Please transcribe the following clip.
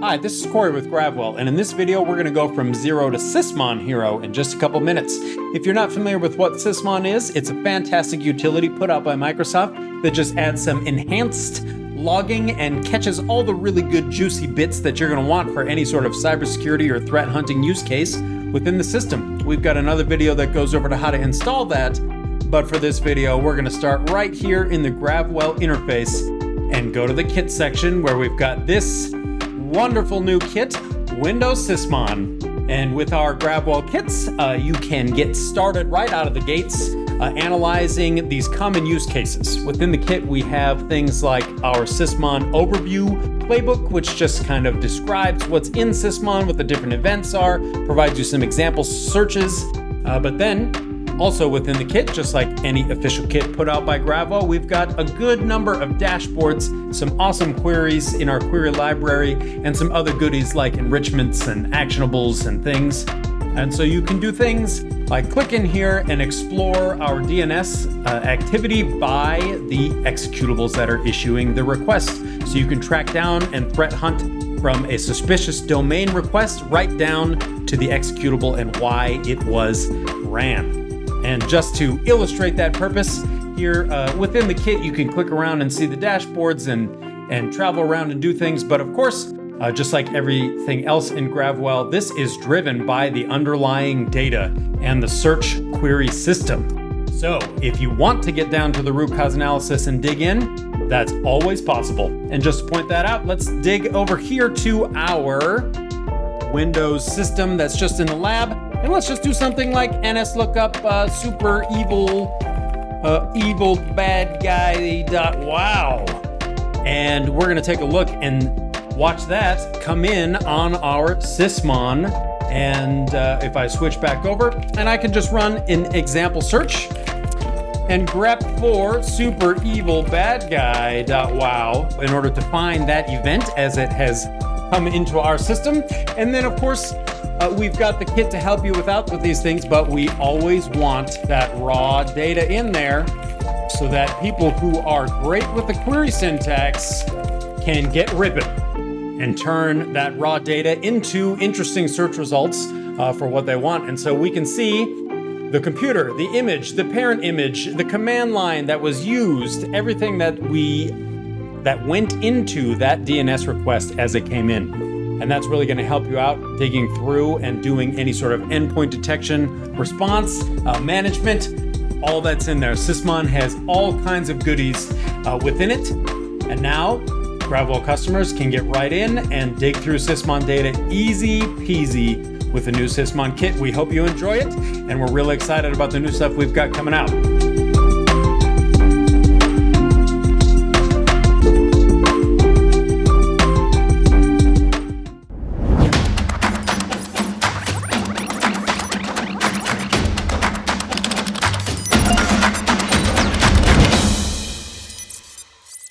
Hi, this is Corey with Gravwell, and in this video we're going to go from zero to Sysmon Hero in just a couple minutes. If you're not familiar with what Sysmon is, it's a fantastic utility put out by Microsoft that just adds some enhanced logging and catches all the really good juicy bits that you're going to want for any sort of cybersecurity or threat hunting use case within the system. We've got another video that goes over to how to install that, but for this video we're going to start right here in the Gravwell interface and go to the kit section where we've got this wonderful new kit, Windows Sysmon. And with our Gravwell kits, you can get started right out of the gates analyzing these common use cases. Within the kit, we have things like our Sysmon overview playbook, which just kind of describes what's in Sysmon, what the different events are, provides you some example searches. But then also within the kit, just like any official kit put out by Gravwell, we've got a good number of dashboards, some awesome queries in our query library, and some other goodies like enrichments and actionables and things. And so you can do things like click in here and explore our DNS activity by the executables that are issuing the request. So you can track down and threat hunt from a suspicious domain request right down to the executable and why it was ran. And just to illustrate that purpose, here within the kit, you can click around and see the dashboards and travel around and do things. But of course, just like everything else in Gravwell, this is driven by the underlying data and the search query system. So if you want to get down to the root cause analysis and dig in, that's always possible. And just to point that out, let's dig over here to our Windows system that's just in the lab. And let's just do something like nslookup super evil bad guy.wow. And we're gonna take a look and watch that come in on our Sysmon. And if I switch back over, and I can just run an example search and grep for super evil bad guy.wow in order to find that event as it has come into our system. And then of course, we've got the kit to help you with these things, but we always want that raw data in there so that people who are great with the query syntax can get ripping and turn that raw data into interesting search results for what they want. And so we can see the computer, the image, the parent image, the command line that was used, everything that went into that DNS request as it came in. And that's really going to help you out digging through and doing any sort of endpoint detection, response, management, all that's in there. Sysmon has all kinds of goodies within it. And now Gravwell customers can get right in and dig through Sysmon data easy peasy with the new Sysmon kit. We hope you enjoy it, and we're really excited about the new stuff we've got coming out.